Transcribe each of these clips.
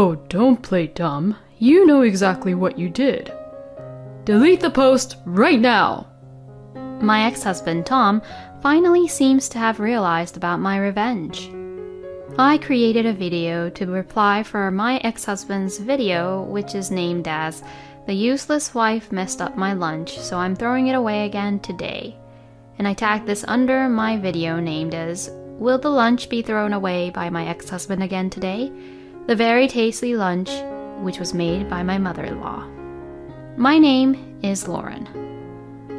Oh, don't play dumb. You know exactly what you did. Delete the post right now. My ex-husband, Tom, finally seems to have realized about my revenge. I created a video to reply for my ex-husband's video, which is named as "The Useless Wife Messed Up My Lunch, so I'm throwing it away again today." And I tagged this under my video named as "Will the lunch be thrown away by my ex-husband again today? The very tasty lunch, which was made by my mother-in-law." My name is Lauren.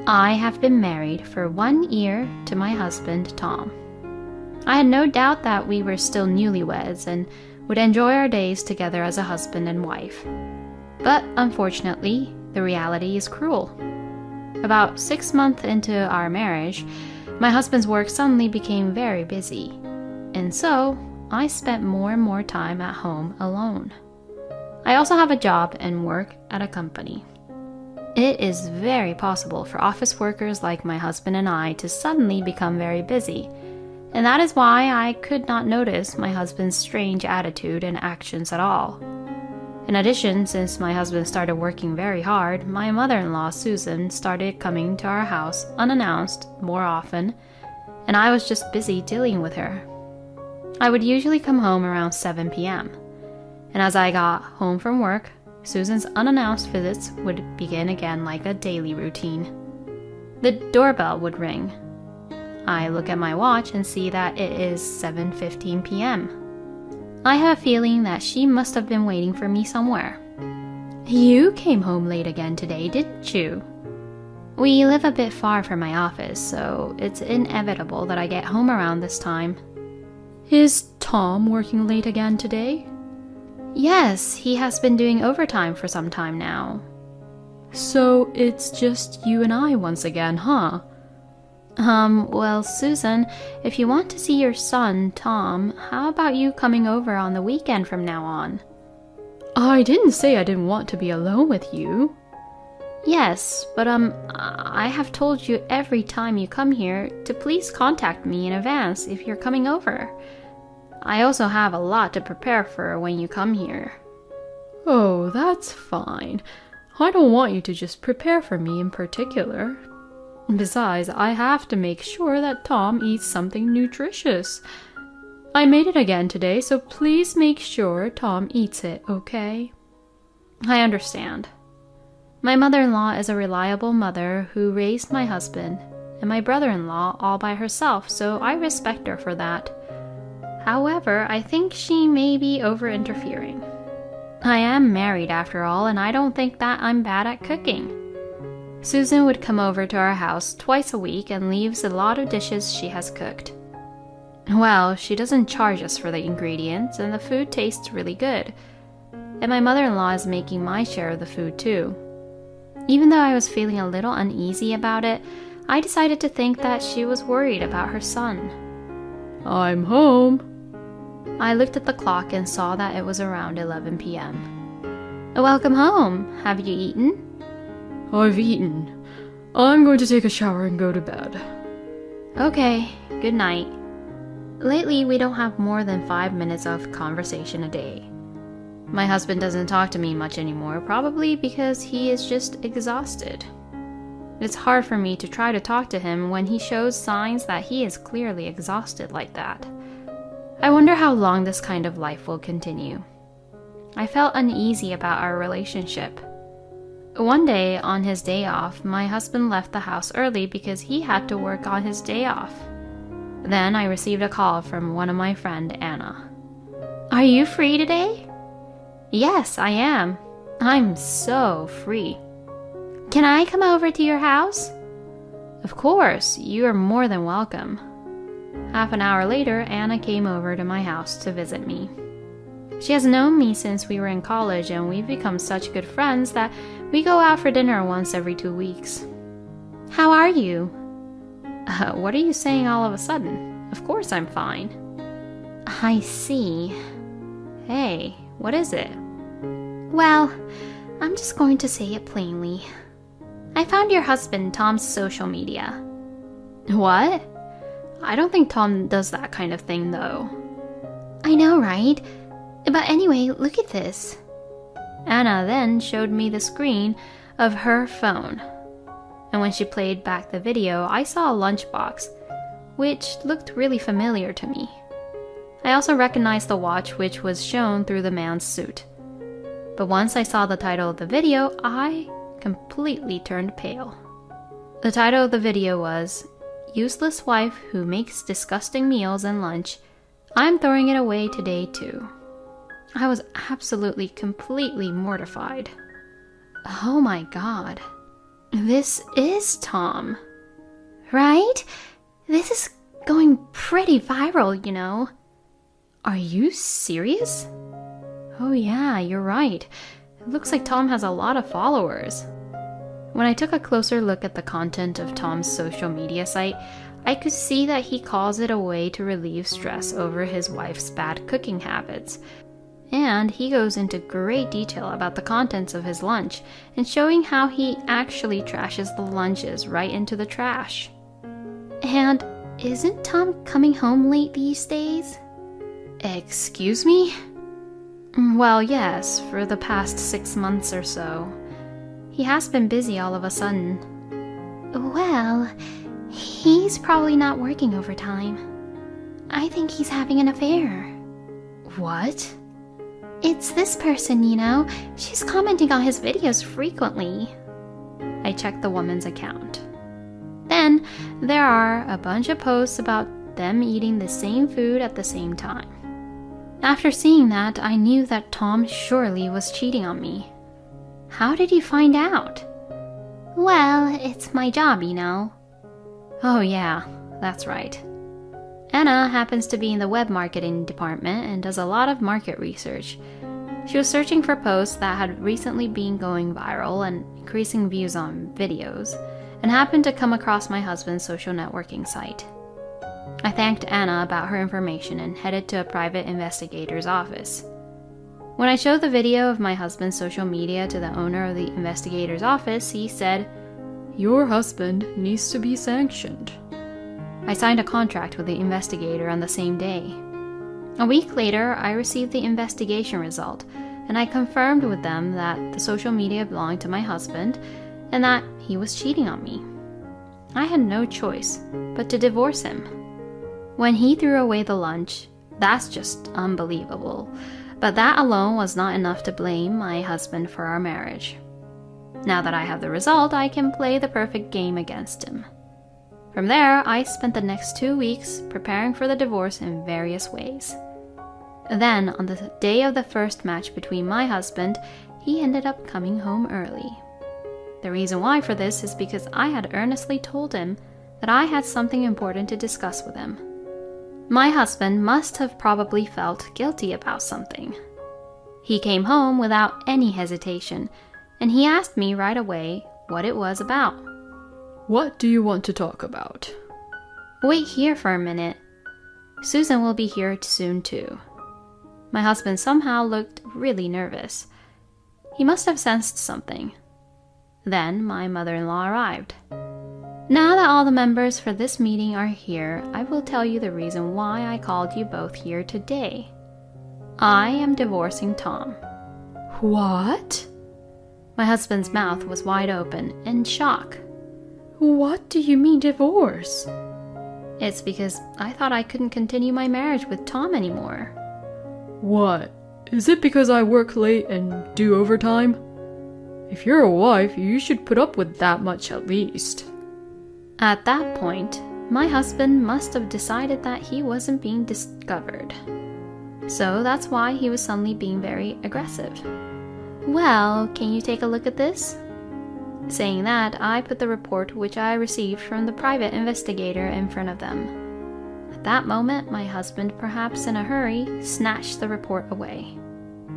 I have been married for 1 year to my husband, Tom. I had no doubt that we were still newlyweds and would enjoy our days together as a husband and wife. But unfortunately, the reality is cruel. About 6 months into our marriage, my husband's work suddenly became very busy, and so I spent more and more time at home alone. I also have a job and work at a company. It is very possible for office workers like my husband and I to suddenly become very busy, and that is why I could not notice my husband's strange attitude and actions at all. In addition, since my husband started working very hard, my mother-in-law Susan started coming to our house unannounced more often, and I was just busy dealing with her. I would usually come home around 7 p.m., and as I got home from work, Susan's unannounced visits would begin again like a daily routine. The doorbell would ring. I look at my watch and see that it is 7:15 p.m. I have a feeling that she must have been waiting for me somewhere. "You came home late again today, didn't you?" We live a bit far from my office, so it's inevitable that I get home around this time. Is Tom working late again today? Yes, he has been doing overtime for some time now. So it's just you and I once again, huh? Well, Susan, if you want to see your son, Tom, how about you coming over on the weekend from now on? I didn't say I didn't want to be alone with you. Yes, but I have told you every time you come here to please contact me in advance if you're coming over. I also have a lot to prepare for when you come here. Oh, that's fine. I don't want you to just prepare for me in particular. Besides, I have to make sure that Tom eats something nutritious. I made it again today, so please make sure Tom eats it, okay? I understand. My mother-in-law is a reliable mother who raised my husband and my brother-in-law all by herself, so I respect her for that. However, I think she may be over-interfering. I am married after all, and I don't think that I'm bad at cooking. Susan would come over to our house twice a week and leaves a lot of dishes she has cooked. Well, she doesn't charge us for the ingredients, and the food tastes really good. And my mother-in-law is making my share of the food too. Even though I was feeling a little uneasy about it, I decided to think that she was worried about her son. I'm home. I looked at the clock and saw that it was around 11 p.m. Welcome home. Have you eaten? I've eaten. I'm going to take a shower and go to bed. Okay, good night. Lately, we don't have more than 5 minutes of conversation a day. My husband doesn't talk to me much anymore, probably because he is just exhausted. It's hard for me to try to talk to him when he shows signs that he is clearly exhausted like that. I wonder how long this kind of life will continue. I felt uneasy about our relationship. One day, on his day off, my husband left the house early because he had to work on his day off. Then I received a call from one of my friends, Anna. "Are you free today?" "Yes, I am. I'm so free." "Can I come over to your house?" "Of course, you are more than welcome." Half an hour later, Anna came over to my house to visit me. She has known me since we were in college, and we've become such good friends that we go out for dinner once every 2 weeks. "How are you?" What are you saying all of a sudden? Of course I'm fine." "I see. Hey, what is it?" "Well, I'm just going to say it plainly. I found your husband Tom's social media." "What? I don't think Tom does that kind of thing, though." "I know, right? But anyway, look at this. Anna then showed me the screen of her phone. And when she played back the video, I saw a lunchbox, which looked really familiar to me. I also recognized the watch which was shown through the man's suit. But once I saw the title of the video, I completely turned pale. The title of the video was, "Useless Wife Who Makes Disgusting Meals and Lunch. I'm Throwing It Away Today Too." I was absolutely, completely mortified. Oh my god. This is Tom. Right? This is going pretty viral, you know. Are you serious? Oh yeah, you're right. It looks like Tom has a lot of followers. When I took a closer look at the content of Tom's social media site, I could see that he calls it a way to relieve stress over his wife's bad cooking habits. And he goes into great detail about the contents of his lunch and showing how he actually trashes the lunches right into the trash. And isn't Tom coming home late these days? Excuse me? Well, yes, for the past 6 months or so. He has been busy all of a sudden. Well, he's probably not working overtime. I think he's having an affair. What? It's this person, you know. She's commenting on his videos frequently. I checked the woman's account. Then, there are a bunch of posts about them eating the same food at the same time. After seeing that, I knew that Tom surely was cheating on me. How did you find out? Well, it's my job, you know. Oh yeah, that's right. Anna happens to be in the web marketing department and does a lot of market research. She was searching for posts that had recently been going viral and increasing views on videos, and happened to come across my husband's social networking site. I thanked Anna about her information and headed to a private investigator's office. When I showed the video of my husband's social media to the owner of the investigator's office, he said, "Your husband needs to be sanctioned." I signed a contract with the investigator on the same day. A week later, I received the investigation result, and I confirmed with them that the social media belonged to my husband and that he was cheating on me. I had no choice but to divorce him. When he threw away the lunch, that's just unbelievable. But that alone was not enough to blame my husband for our marriage. Now that I have the result, I can play the perfect game against him. From there, I spent the next 2 weeks preparing for the divorce in various ways. Then, on the day of the first match between my husband, he ended up coming home early. The reason why for this is because I had earnestly told him that I had something important to discuss with him. My husband must have probably felt guilty about something. He came home without any hesitation, and he asked me right away what it was about. What do you want to talk about? Wait here for a minute. Susan will be here soon too. My husband somehow looked really nervous. He must have sensed something. Then my mother-in-law arrived. Now that all the members for this meeting are here, I will tell you the reason why I called you both here today. I am divorcing Tom. What? My husband's mouth was wide open in shock. What do you mean divorce? It's because I thought I couldn't continue my marriage with Tom anymore. What? Is it because I work late and do overtime? If you're a wife, you should put up with that much at least. At that point, my husband must have decided that he wasn't being discovered. So that's why he was suddenly being very aggressive. Well, can you take a look at this? Saying that, I put the report which I received from the private investigator in front of them. At that moment, my husband, perhaps in a hurry, snatched the report away.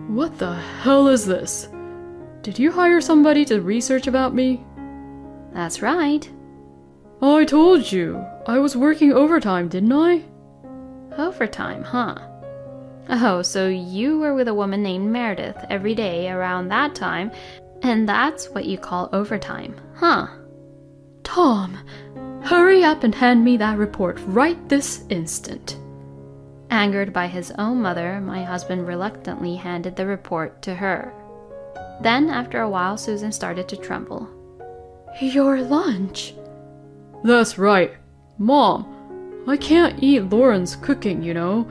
What the hell is this? Did you hire somebody to research about me? That's right. I told you. I was working overtime, didn't I? Overtime, huh? Oh, so you were with a woman named Meredith every day around that time, and that's what you call overtime, huh? Tom, hurry up and hand me that report right this instant. Angered by his own mother, my husband reluctantly handed the report to her. Then, after a while, Susan started to tremble. Your lunch? That's right. Mom, I can't eat Lauren's cooking, you know.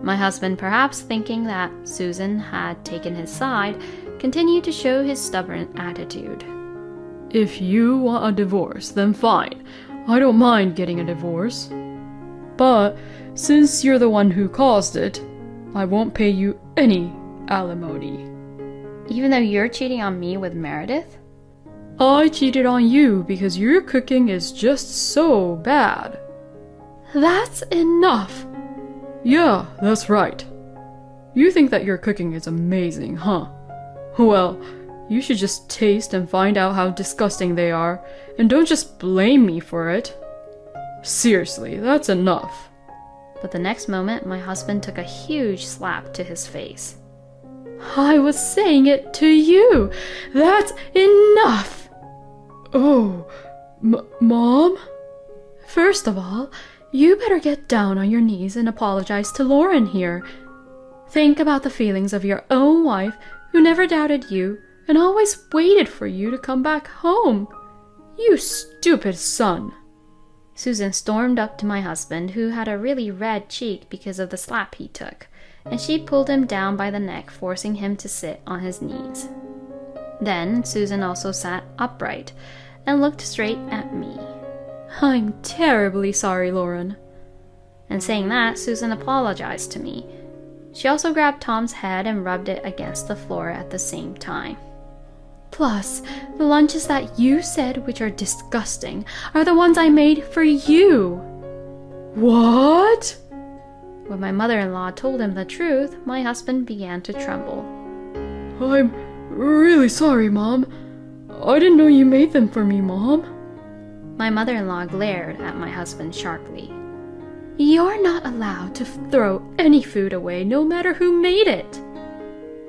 My husband, perhaps thinking that Susan had taken his side, continued to show his stubborn attitude. If you want a divorce, then fine. I don't mind getting a divorce. But since you're the one who caused it, I won't pay you any alimony. Even though you're cheating on me with Meredith? I cheated on you because your cooking is just so bad. That's enough. Yeah, that's right. You think that your cooking is amazing, huh? Well, you should just taste and find out how disgusting they are, and don't just blame me for it. Seriously, that's enough. But the next moment, my husband took a huge slap to his face. I was saying it to you. That's enough. Oh, Mom? First of all, you better get down on your knees and apologize to Lauren here. Think about the feelings of your own wife who never doubted you and always waited for you to come back home. You stupid son. Susan stormed up to my husband, who had a really red cheek because of the slap he took, and she pulled him down by the neck, forcing him to sit on his knees. Then Susan also sat upright and looked straight at me. I'm terribly sorry, Lauren. And saying that, Susan apologized to me. She also grabbed Tom's head and rubbed it against the floor at the same time. Plus, the lunches that you said, which are disgusting, are the ones I made for you. What? When my mother-in-law told him the truth, my husband began to tremble. I'm really sorry, Mom. I didn't know you made them for me, Mom. My mother-in-law glared at my husband sharply. You're not allowed to throw any food away, no matter who made it.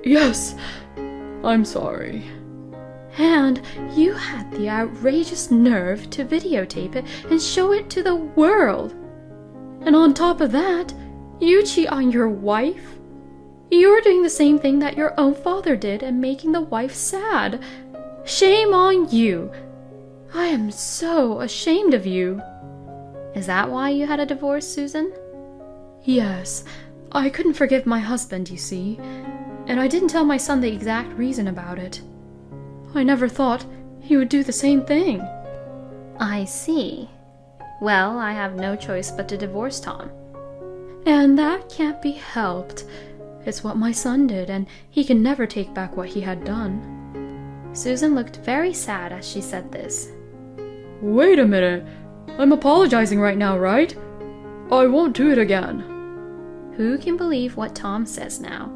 Yes, I'm sorry. And you had the outrageous nerve to videotape it and show it to the world. And on top of that, you cheat on your wife. You're doing the same thing that your own father did and making the wife sad. Shame on you. I am so ashamed of you. Is that why you had a divorce, Susan? Yes. I couldn't forgive my husband, you see. And I didn't tell my son the exact reason about it. I never thought he would do the same thing. I see. Well, I have no choice but to divorce Tom. And that can't be helped. It's what my son did, and he can never take back what he had done. Susan looked very sad as she said this. Wait a minute. I'm apologizing right now, right? I won't do it again. Who can believe what Tom says now?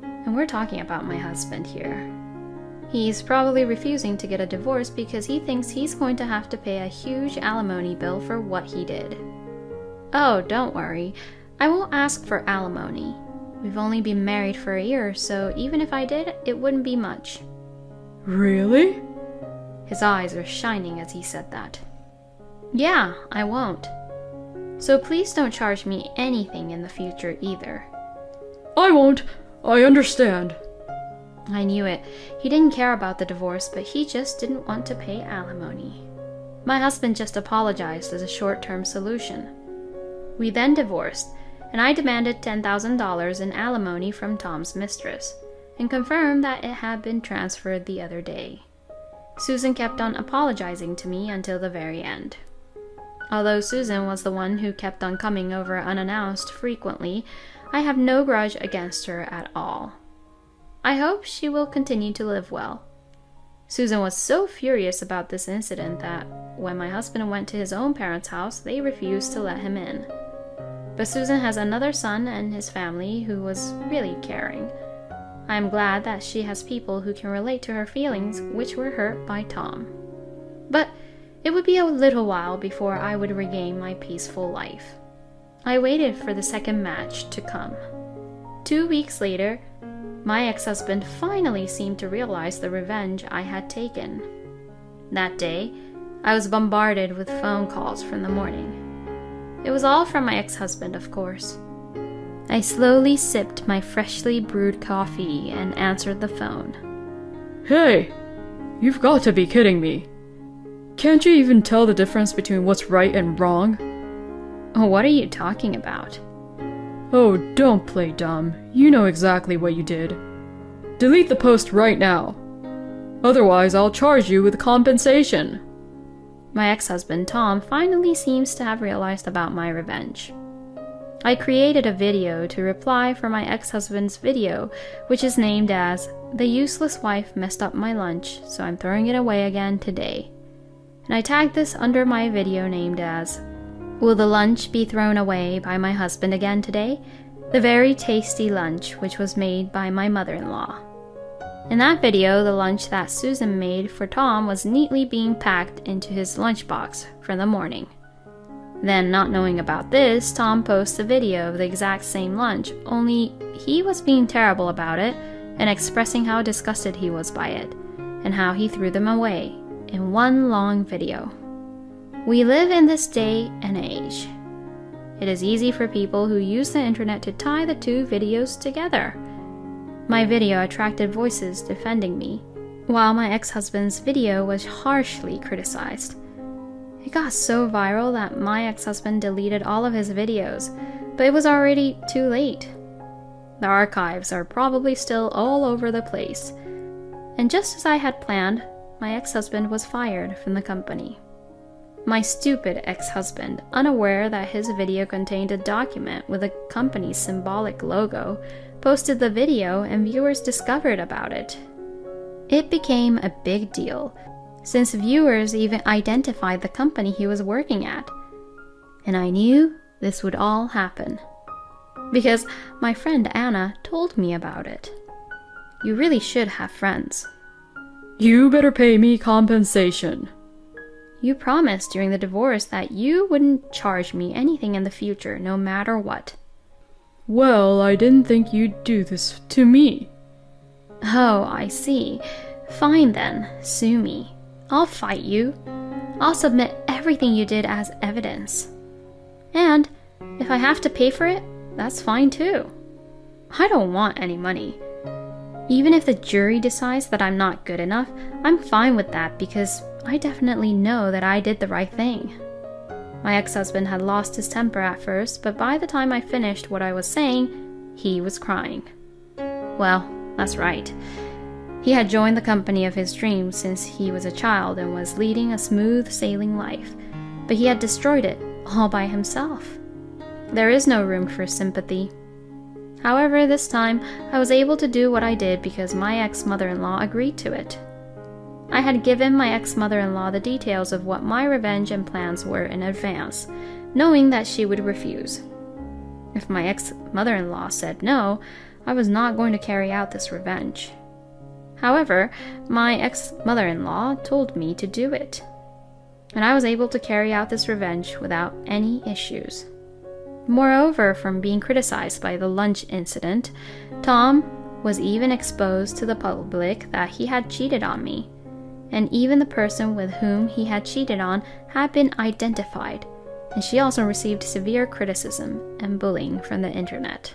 And we're talking about my husband here. He's probably refusing to get a divorce because he thinks he's going to have to pay a huge alimony bill for what he did. Oh, don't worry. I won't ask for alimony. We've only been married for a year, so even if I did, it wouldn't be much. Really? His eyes were shining as he said that. Yeah, I won't. So please don't charge me anything in the future either. I won't. I understand. I knew it. He didn't care about the divorce, but he just didn't want to pay alimony. My husband just apologized as a short-term solution. We then divorced, and I demanded $10,000 in alimony from Tom's mistress, and confirmed that it had been transferred the other day. Susan kept on apologizing to me until the very end. Although Susan was the one who kept on coming over unannounced frequently, I have no grudge against her at all. I hope she will continue to live well. Susan was so furious about this incident that when my husband went to his own parents' house, they refused to let him in. But Susan has another son and his family who was really caring. I am glad that she has people who can relate to her feelings, which were hurt by Tom. But it would be a little while before I would regain my peaceful life. I waited for the second match to come. 2 weeks later, my ex-husband finally seemed to realize the revenge I had taken. That day, I was bombarded with phone calls from the morning. It was all from my ex-husband, of course. I slowly sipped my freshly brewed coffee and answered the phone. Hey, you've got to be kidding me. Can't you even tell the difference between what's right and wrong? Oh, what are you talking about? Oh, don't play dumb. You know exactly what you did. Delete the post right now. Otherwise, I'll charge you with compensation. My ex-husband, Tom, finally seems to have realized about my revenge. I created a video to reply for my ex-husband's video, which is named as "The Useless Wife Messed Up My Lunch, so I'm throwing it away again today." And I tagged this under my video named as "Will the lunch be thrown away by my husband again today? The very tasty lunch which was made by my mother-in-law." In that video, the lunch that Susan made for Tom was neatly being packed into his lunchbox for the morning. Then, not knowing about this, Tom posts a video of the exact same lunch, only he was being terrible about it and expressing how disgusted he was by it, and how he threw them away, in one long video. We live in this day and age. It is easy for people who use the internet to tie the two videos together. My video attracted voices defending me, while my ex-husband's video was harshly criticized. It got so viral that my ex-husband deleted all of his videos, but it was already too late. The archives are probably still all over the place. And just as I had planned, my ex-husband was fired from the company. My stupid ex-husband, unaware that his video contained a document with the company's symbolic logo, posted the video and viewers discovered about it. It became a big deal, since viewers even identified the company he was working at. And I knew this would all happen, because my friend Anna told me about it. You really should have friends. You better pay me compensation. You promised during the divorce that you wouldn't charge me anything in the future, no matter what. Well, I didn't think you'd do this to me. Oh, I see. Fine then, sue me. I'll fight you. I'll submit everything you did as evidence. And if I have to pay for it, that's fine too. I don't want any money. Even if the jury decides that I'm not good enough, I'm fine with that because I definitely know that I did the right thing. My ex-husband had lost his temper at first, but by the time I finished what I was saying, he was crying. Well, that's right. He had joined the company of his dreams since he was a child and was leading a smooth sailing life, but he had destroyed it all by himself. There is no room for sympathy. However, this time, I was able to do what I did because my ex-mother-in-law agreed to it. I had given my ex-mother-in-law the details of what my revenge and plans were in advance, knowing that she would refuse. If my ex-mother-in-law said no, I was not going to carry out this revenge. However, my ex-mother-in-law told me to do it, and I was able to carry out this revenge without any issues. Moreover, from being criticized by the lunch incident, Tom was even exposed to the public that he had cheated on me, and even the person with whom he had cheated on had been identified, and she also received severe criticism and bullying from the internet.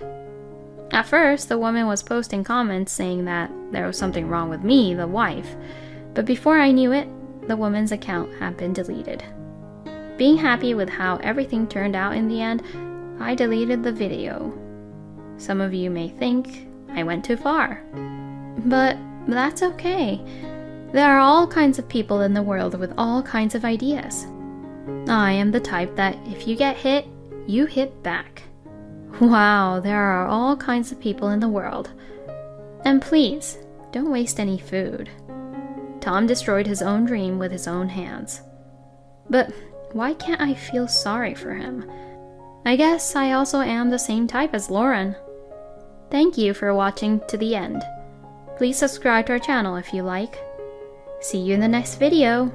At first, the woman was posting comments saying that there was something wrong with me, the wife, but before I knew it, the woman's account had been deleted. Being happy with how everything turned out in the end, I deleted the video. Some of you may think I went too far, but that's okay. There are all kinds of people in the world with all kinds of ideas. I am the type that if you get hit, you hit back. Wow, there are all kinds of people in the world. And please, don't waste any food. Tom destroyed his own dream with his own hands. But why can't I feel sorry for him? I guess I also am the same type as Lauren. Thank you for watching to the end. Please subscribe to our channel if you like. See you in the next video.